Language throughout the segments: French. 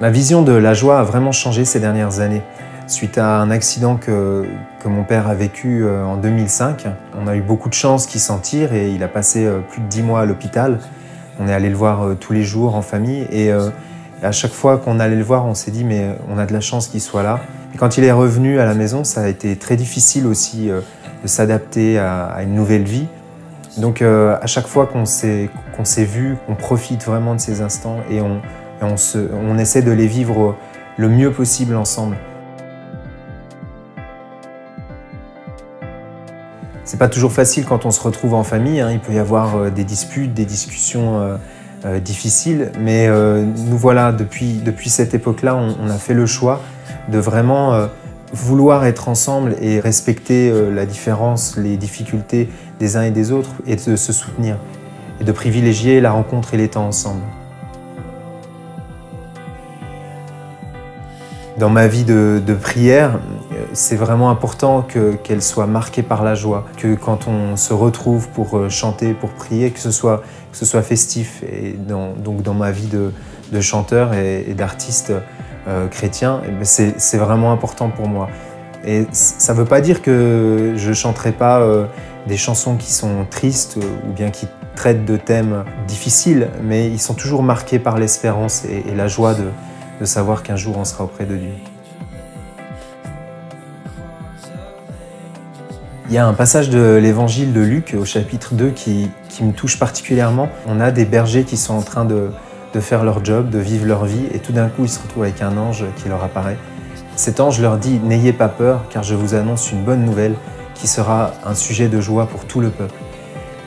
Ma vision de la joie a vraiment changé ces dernières années. Suite à un accident que mon père a vécu en 2005, on a eu beaucoup de chance qu'il s'en tire et il a passé plus de 10 mois à l'hôpital. On est allé le voir tous les jours en famille et à chaque fois qu'on allait le voir, on s'est dit mais on a de la chance qu'il soit là. Et quand il est revenu à la maison, ça a été très difficile aussi de s'adapter à une nouvelle vie. Donc à chaque fois qu'on s'est vu, on profite vraiment de ces instants et on essaie de les vivre le mieux possible ensemble. C'est pas toujours facile quand on se retrouve en famille, hein. Il peut y avoir des disputes, des discussions difficiles, mais nous voilà, depuis cette époque-là, on a fait le choix de vraiment vouloir être ensemble et respecter la différence, les difficultés des uns et des autres et de se soutenir et de privilégier la rencontre et les temps ensemble. Dans ma vie de prière, c'est vraiment important qu'elle soit marquée par la joie, que quand on se retrouve pour chanter, pour prier, que ce soit festif. Et donc dans ma vie de chanteur et d'artiste chrétien, c'est vraiment important pour moi. Et ça ne veut pas dire que je ne chanterai pas des chansons qui sont tristes ou bien qui traitent de thèmes difficiles, mais ils sont toujours marqués par l'espérance et la joie de savoir qu'un jour on sera auprès de Dieu. Il y a un passage de l'évangile de Luc au chapitre 2 qui me touche particulièrement. On a des bergers qui sont en train de faire leur job, de vivre leur vie, et tout d'un coup ils se retrouvent avec un ange qui leur apparaît. Cet ange leur dit « N'ayez pas peur, car je vous annonce une bonne nouvelle qui sera un sujet de joie pour tout le peuple. »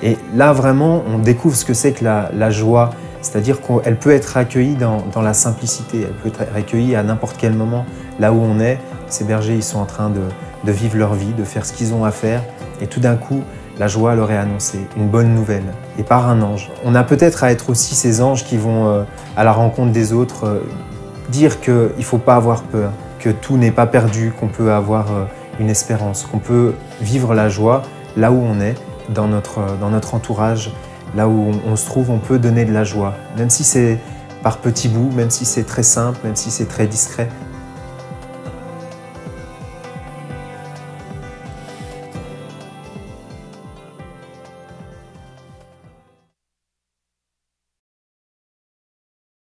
Et là vraiment on découvre ce que c'est que la joie. C'est-à-dire qu'elle peut être accueillie dans la simplicité, elle peut être accueillie à n'importe quel moment, là où on est. Ces bergers, ils sont en train de vivre leur vie, de faire ce qu'ils ont à faire, et tout d'un coup, la joie leur est annoncée, une bonne nouvelle, et par un ange. On a peut-être à être aussi ces anges qui vont à la rencontre des autres, dire qu'il ne faut pas avoir peur, que tout n'est pas perdu, qu'on peut avoir une espérance, qu'on peut vivre la joie là où on est, dans notre entourage. Là où on se trouve, on peut donner de la joie. Même si c'est par petits bouts, même si c'est très simple, même si c'est très discret,